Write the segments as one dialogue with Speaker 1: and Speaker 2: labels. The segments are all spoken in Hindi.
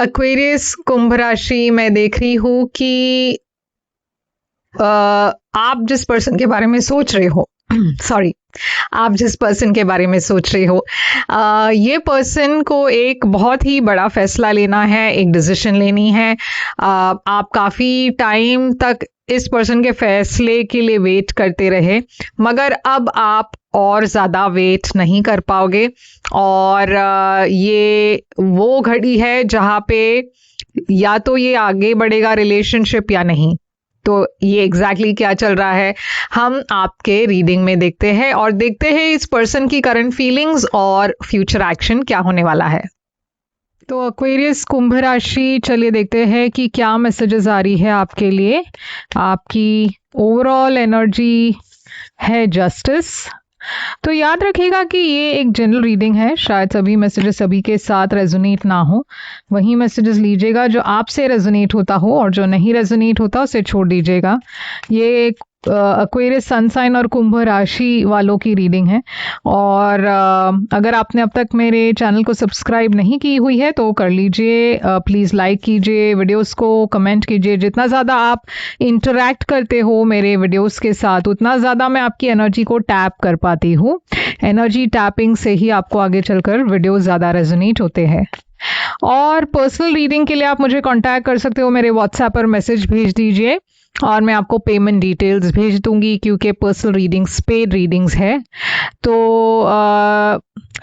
Speaker 1: एक्वेरियस कुंभ राशि मैं देख रही हूँ कि आप जिस पर्सन के बारे में सोच रहे हो सॉरी आप जिस पर्सन के बारे में सोच रहे हो ये पर्सन को एक बहुत ही बड़ा फैसला लेना है, एक डिसीजन लेनी है। आप काफ़ी टाइम तक इस पर्सन के फैसले के लिए वेट करते रहे, मगर अब आप और ज़्यादा वेट नहीं कर पाओगे। और ये वो घड़ी है जहाँ पे या तो ये आगे बढ़ेगा रिलेशनशिप या नहीं। तो ये एग्जैक्टली क्या चल रहा है हम आपके रीडिंग में देखते हैं, और देखते हैं इस पर्सन की करंट फीलिंग्स और फ्यूचर एक्शन क्या होने वाला है। तो एक्वेरियस कुंभ राशि, चलिए देखते हैं कि क्या मैसेजेस आ रही है आपके लिए। आपकी ओवरऑल एनर्जी है जस्टिस। तो याद रखिएगा कि ये एक जनरल रीडिंग है, शायद सभी मैसेजेस सभी के साथ रेजोनेट ना हो। वही मैसेजेस लीजिएगा जो आपसे रेजोनेट होता हो, और जो नहीं रेजोनेट होता उसे छोड़ दीजिएगा। ये एक्वेरियस सन साइन और कुंभ राशि वालों की रीडिंग है। और अगर आपने अब तक मेरे चैनल को सब्सक्राइब नहीं की हुई है तो कर लीजिए। प्लीज़ लाइक कीजिए वीडियोस को, कमेंट कीजिए। जितना ज़्यादा आप इंटरैक्ट करते हो मेरे वीडियोस के साथ, उतना ज़्यादा मैं आपकी एनर्जी को टैप कर पाती हूँ। एनर्जी टैपिंग से ही आपको आगे चलकर वीडियोस ज़्यादा रेजोनेट होते हैं। और पर्सनल रीडिंग के लिए आप मुझे कांटेक्ट कर सकते हो, मेरे व्हाट्सएप पर मैसेज भेज दीजिए और मैं आपको पेमेंट डिटेल्स भेज दूंगी, क्योंकि पर्सनल रीडिंग्स पेड रीडिंग्स है। तो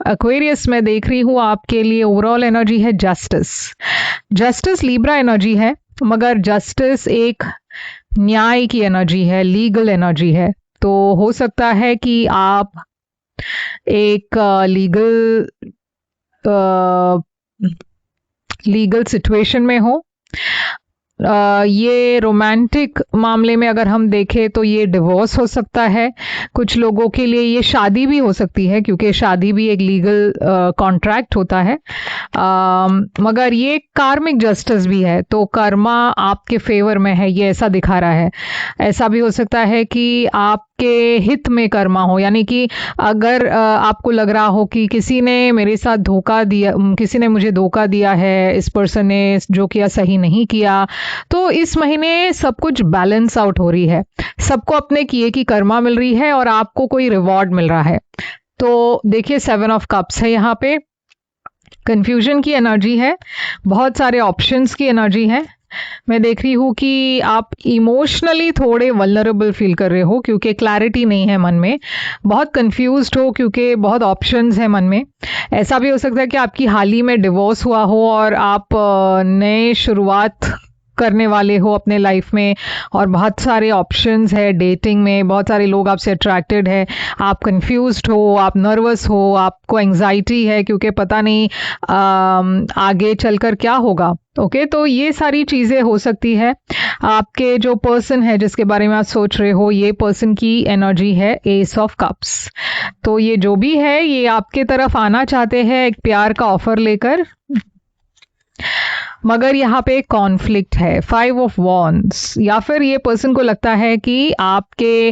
Speaker 1: एक्वेरियस मैं देख रही हूँ आपके लिए ओवरऑल एनर्जी है जस्टिस। जस्टिस लीब्रा एनर्जी है, मगर जस्टिस एक न्याय की एनर्जी है, लीगल एनर्जी है। तो हो सकता है कि आप एक लीगल सिचुएशन में हो। ये रोमांटिक मामले में अगर हम देखें तो ये डिवोर्स हो सकता है। कुछ लोगों के लिए ये शादी भी हो सकती है, क्योंकि शादी भी एक लीगल कॉन्ट्रैक्ट होता है। मगर ये कार्मिक जस्टिस भी है, तो कर्मा आपके फेवर में है, ये ऐसा दिखा रहा है। ऐसा भी हो सकता है कि आपके हित में कर्मा हो, यानी कि अगर आपको लग रहा हो कि किसी ने मेरे साथ धोखा दिया, किसी ने मुझे धोखा दिया है, इस पर्सन ने जो किया सही नहीं किया, तो इस महीने सब कुछ बैलेंस आउट हो रही है। सबको अपने किए की कर्मा मिल रही है और आपको कोई रिवॉर्ड मिल रहा है। तो देखिए 7 ऑफ कप्स है यहाँ पे। कंफ्यूजन की एनर्जी है, बहुत सारे ऑप्शंस की एनर्जी है। मैं देख रही हूँ कि आप इमोशनली थोड़े वल्नरेबल फील कर रहे हो, क्योंकि क्लैरिटी नहीं है मन में। बहुत कंफ्यूज्ड हो क्योंकि बहुत ऑप्शंस है मन में। ऐसा भी हो सकता है कि आपकी हाल ही में डिवोर्स हुआ हो और आप नए शुरुआत करने वाले हो अपने लाइफ में, और बहुत सारे ऑप्शंस है डेटिंग में, बहुत सारे लोग आपसे अट्रैक्टेड है। आप कंफ्यूज्ड हो, आप नर्वस हो, आपको एंजाइटी है क्योंकि पता नहीं आगे चलकर क्या होगा। ओके, तो ये सारी चीज़ें हो सकती है। आपके जो पर्सन है जिसके बारे में आप सोच रहे हो, ये पर्सन की एनर्जी है एस ऑफ कप्स। तो ये जो भी है ये आपके तरफ आना चाहते हैं एक प्यार का ऑफर लेकर, मगर यहाँ पे कॉन्फ्लिक्ट है, 5 ऑफ वॉन्ड्स। या फिर ये पर्सन को लगता है कि आपके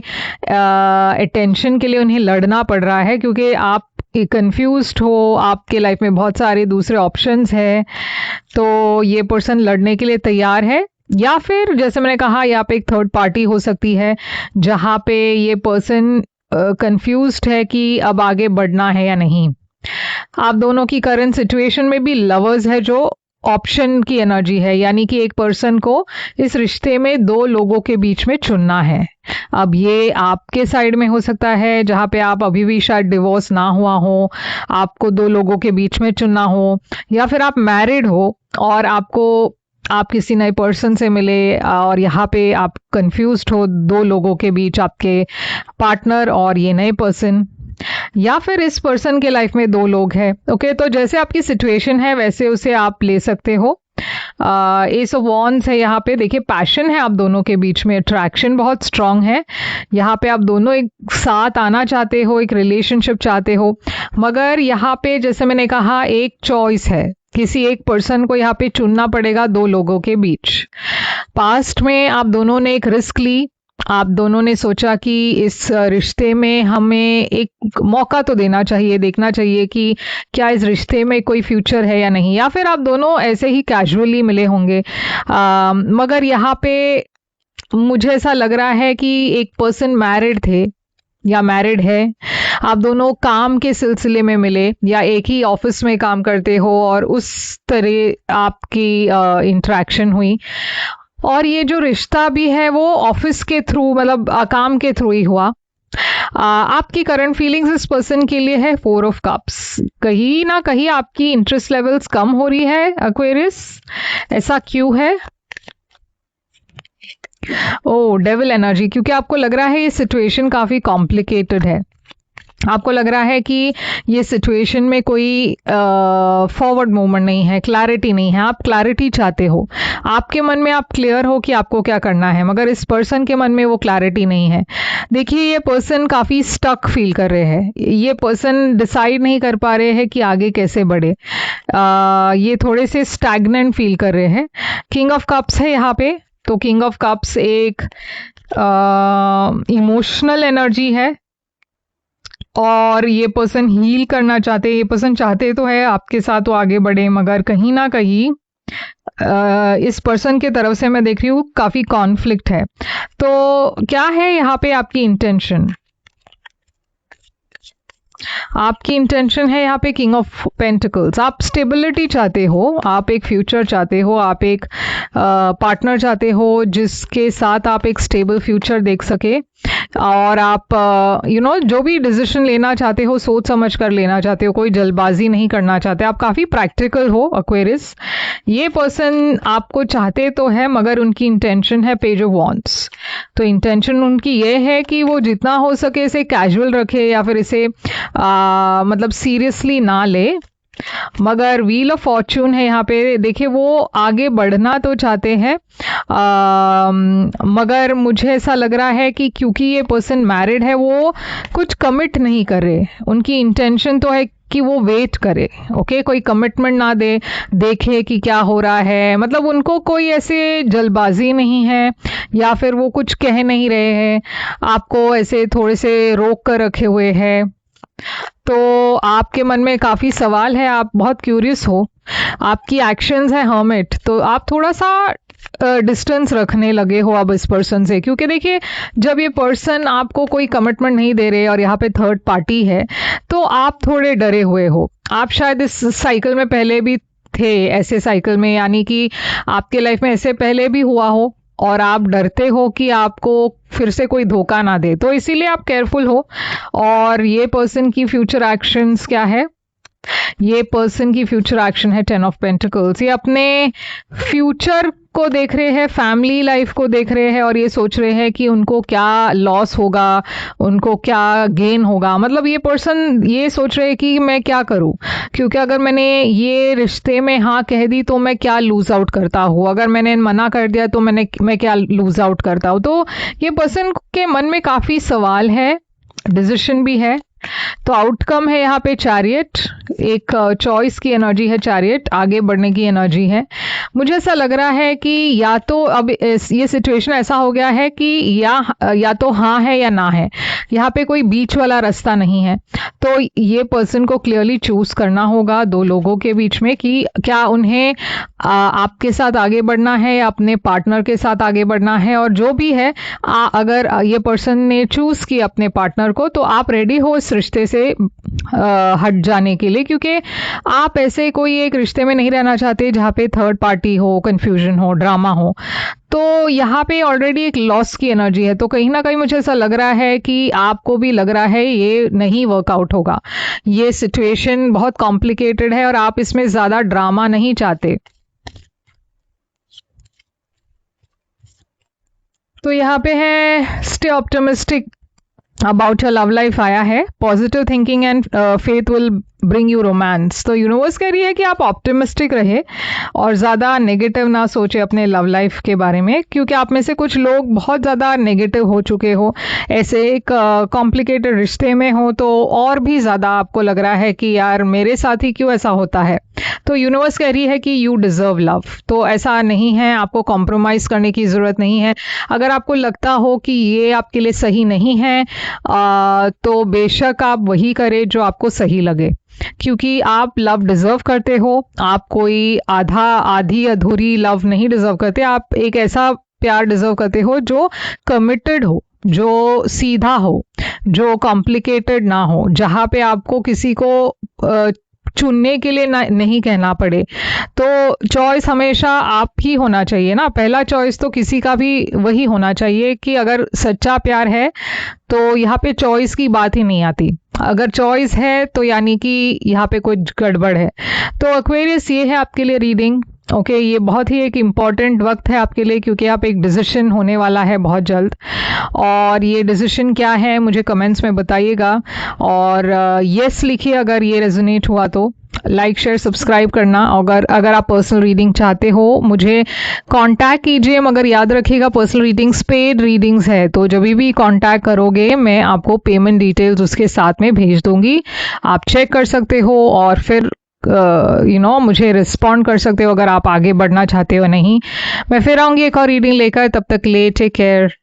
Speaker 1: अटेंशन के लिए उन्हें लड़ना पड़ रहा है, क्योंकि आप कंफ्यूज्ड हो, आपके लाइफ में बहुत सारे दूसरे ऑप्शंस है। तो ये पर्सन लड़ने के लिए तैयार है। या फिर जैसे मैंने कहा, यहाँ पे एक थर्ड पार्टी हो सकती है जहाँ पे ये पर्सन कंफ्यूज्ड है कि अब आगे बढ़ना है या नहीं। आप दोनों की करंट सिचुएशन में भी लवर्स है, जो ऑप्शन की एनर्जी है, यानी कि एक पर्सन को इस रिश्ते में दो लोगों के बीच में चुनना है। अब ये आपके साइड में हो सकता है जहाँ पे आप अभी भी शायद डिवोर्स ना हुआ हो, आपको दो लोगों के बीच में चुनना हो, या फिर आप मैरिड हो और आप किसी नए पर्सन से मिले और यहाँ पे आप कंफ्यूज्ड हो दो लोगों के बीच, आपके पार्टनर और ये नए पर्सन, या फिर इस पर्सन के लाइफ में दो लोग हैं। ओके, तो जैसे आपकी सिचुएशन है वैसे उसे आप ले सकते हो। एस ऑफ वॉन्ड्स है यहाँ पे। देखिए पैशन है आप दोनों के बीच में, अट्रैक्शन बहुत स्ट्रांग है। यहाँ पे आप दोनों एक साथ आना चाहते हो, एक रिलेशनशिप चाहते हो, मगर यहाँ पे जैसे मैंने कहा एक चॉइस है, किसी एक पर्सन को यहाँ पे चुनना पड़ेगा दो लोगों के बीच। पास्ट में आप दोनों ने एक रिस्क ली, आप दोनों ने सोचा कि इस रिश्ते में हमें एक मौका तो देना चाहिए, देखना चाहिए कि क्या इस रिश्ते में कोई फ्यूचर है या नहीं, या फिर आप दोनों ऐसे ही कैजुअली मिले होंगे। मगर यहाँ पे मुझे ऐसा लग रहा है कि एक पर्सन मैरिड थे या मैरिड है। आप दोनों काम के सिलसिले में मिले या एक ही ऑफिस में काम करते हो और उस तरह आपकी इंटरेक्शन हुई। और ये जो रिश्ता भी है वो ऑफिस के थ्रू, मतलब काम के थ्रू ही हुआ। आपकी करंट फीलिंग्स इस पर्सन के लिए है 4 ऑफ कप्स। कहीं ना कहीं आपकी इंटरेस्ट लेवल्स कम हो रही है एक्वेरियस, ऐसा क्यों है? ओ डेविल एनर्जी, क्योंकि आपको लग रहा है ये सिचुएशन काफी कॉम्प्लिकेटेड है। आपको लग रहा है कि ये सिचुएशन में कोई फॉरवर्ड मूवमेंट नहीं है, क्लैरिटी नहीं है। आप क्लैरिटी चाहते हो, आपके मन में आप क्लियर हो कि आपको क्या करना है, मगर इस पर्सन के मन में वो क्लैरिटी नहीं है। देखिए, ये पर्सन काफ़ी स्टक फील कर रहे हैं। ये पर्सन डिसाइड नहीं कर पा रहे हैं कि आगे कैसे बढ़े। ये थोड़े से स्टैग्नेंट फील कर रहे हैं। किंग ऑफ कप्स है यहाँ पे, तो किंग ऑफ कप्स एक इमोशनल एनर्जी है और ये पर्सन हील करना चाहते हैं। ये पर्सन चाहते तो है आपके साथ वो आगे बढ़े, मगर कहीं ना कहीं इस पर्सन के तरफ से मैं देख रही हूँ काफी कॉन्फ्लिक्ट है। तो क्या है यहाँ पे आपकी इंटेंशन? आपकी इंटेंशन है यहाँ पे किंग ऑफ पेंटिकल्स। आप स्टेबिलिटी चाहते हो, आप एक फ्यूचर चाहते हो, आप एक पार्टनर चाहते हो जिसके साथ आप एक स्टेबल फ्यूचर देख सके। और आप जो भी डिसीजन लेना चाहते हो सोच समझ कर लेना चाहते हो, कोई जल्दबाजी नहीं करना चाहते। आप काफ़ी प्रैक्टिकल हो एक्वेरियस। ये पर्सन आपको चाहते तो है मगर उनकी इंटेंशन है पेज ऑफ वॉन्ट्स। तो इंटेंशन उनकी ये है कि वो जितना हो सके इसे कैजुअल रखे या फिर इसे मतलब सीरियसली ना ले। मगर व्हील ऑफ फॉर्चून है यहाँ पे। देखिए, वो आगे बढ़ना तो चाहते हैं मगर मुझे ऐसा लग रहा है कि क्योंकि ये पर्सन मैरिड है वो कुछ कमिट नहीं कर रहे। उनकी इंटेंशन तो है कि वो वेट करे, ओके, कोई कमिटमेंट ना दे, देखे कि क्या हो रहा है। मतलब उनको कोई ऐसे जल्दबाजी नहीं है या फिर वो कुछ कह नहीं रहे हैं, आपको ऐसे थोड़े से रोक कर रखे हुए हैं। तो आपके मन में काफ़ी सवाल है, आप बहुत क्यूरियस हो। आपकी एक्शंस है हर्मिट, तो आप थोड़ा सा डिस्टेंस रखने लगे हो अब इस पर्सन से। क्योंकि देखिए, जब ये पर्सन आपको कोई कमिटमेंट नहीं दे रहे और यहाँ पे थर्ड पार्टी है तो आप थोड़े डरे हुए हो। आप शायद इस साइकिल में पहले भी थे, ऐसे साइकिल में, यानी कि आपके लाइफ में ऐसे पहले भी हुआ हो और आप डरते हो कि आपको फिर से कोई धोखा ना दे, तो इसीलिए आप केयरफुल हो। और ये पर्सन की फ्यूचर एक्शंस क्या है? ये पर्सन की फ्यूचर एक्शन है 10 ऑफ पेंटिकल्स। ये अपने फ्यूचर को देख रहे हैं, फैमिली लाइफ को देख रहे हैं और ये सोच रहे हैं कि उनको क्या लॉस होगा, उनको क्या गेन होगा। मतलब ये पर्सन ये सोच रहे हैं कि मैं क्या करूं, क्योंकि अगर मैंने ये रिश्ते में हाँ कह दी तो मैं क्या लूज आउट करता हूँ, अगर मैंने मना कर दिया तो मैं क्या लूज आउट करता हूँ। तो ये पर्सन के मन में काफ़ी सवाल है, डिसीजन भी है। तो आउटकम है यहाँ पे चैरियट, एक चॉइस की एनर्जी है, चैरियट आगे बढ़ने की एनर्जी है। मुझे ऐसा लग रहा है कि या तो अब ये सिचुएशन ऐसा हो गया है कि या तो हाँ है या ना है, यहाँ पे कोई बीच वाला रास्ता नहीं है। तो ये पर्सन को क्लियरली चूज करना होगा दो लोगों के बीच में कि क्या उन्हें आपके साथ आगे बढ़ना है या अपने पार्टनर के साथ आगे बढ़ना है। और जो भी है, अगर ये पर्सन ने चूज किया अपने पार्टनर को तो आप रेडी हो इस रिश्ते से हट जाने के लिए, क्योंकि आप ऐसे कोई एक रिश्ते में नहीं रहना चाहते जहाँ पे थर्ड पार्टी हो, कंफ्यूजन हो, ड्रामा हो। तो यहाँ पे ऑलरेडी एक लॉस की एनर्जी है। तो कहीं ना कहीं मुझे ऐसा लग रहा है कि आपको भी लग रहा है ये नहीं वर्कआउट होगा, ये सिचुएशन बहुत कॉम्प्लिकेटेड है और आप इसमें ज्यादा ड्रामा नहीं चाहते। तो यहाँ पे है stay optimistic about your love life आया है। Positive thinking and faith will bring you romance. तो यूनिवर्स कह रही है कि आप ऑप्टिमिस्टिक रहे और ज़्यादा नेगेटिव ना सोचे अपने लव लाइफ के बारे में, क्योंकि आप में से कुछ लोग बहुत ज़्यादा नेगेटिव हो चुके हो, ऐसे एक कॉम्प्लिकेटेड रिश्ते में हो तो और भी ज़्यादा आपको लग रहा है कि यार मेरे साथ ही क्यों ऐसा होता है। तो यूनिवर्स कह रही है कि यू डिज़र्व लव। तो ऐसा नहीं है, आपको कॉम्प्रोमाइज़ करने की ज़रूरत नहीं है। अगर आपको लगता हो कि ये आपके लिए सही नहीं है तो बेशक आप वही करें जो आपको सही लगे, क्योंकि आप लव डिजर्व करते हो। आप कोई आधी अधूरी लव नहीं डिजर्व करते। आप एक ऐसा प्यार डिजर्व करते हो जो कमिटेड हो, जो सीधा हो, जो कॉम्प्लिकेटेड ना हो, जहाँ पे आपको किसी को चुनने के लिए नहीं कहना पड़े। तो चॉइस हमेशा आप ही होना चाहिए ना। पहला चॉइस तो किसी का भी वही होना चाहिए कि अगर सच्चा प्यार है तो यहाँ पे चॉइस की बात ही नहीं आती। अगर चॉइस है तो यानी कि यहाँ पे कोई गड़बड़ है। तो एक्वेरियस, ये है आपके लिए रीडिंग। ओके, ये बहुत ही एक इम्पॉर्टेंट वक्त है आपके लिए, क्योंकि आप एक डिसीजन होने वाला है बहुत जल्द। और ये डिसीजन क्या है मुझे कमेंट्स में बताइएगा, और यस लिखिए अगर ये रेजोनेट हुआ तो। लाइक शेयर सब्सक्राइब करना। अगर आप पर्सनल रीडिंग चाहते हो मुझे कांटेक्ट कीजिए, मगर याद रखिएगा पर्सनल रीडिंग्स पेड रीडिंग्स है, तो जब भी कांटेक्ट करोगे मैं आपको पेमेंट डिटेल्स उसके साथ में भेज दूंगी। आप चेक कर सकते हो और फिर मुझे रिस्पॉन्ड कर सकते हो अगर आप आगे बढ़ना चाहते हो। नहीं, मैं फिर आऊंगी एक और रीडिंग लेकर, तब तक ले टेक केयर।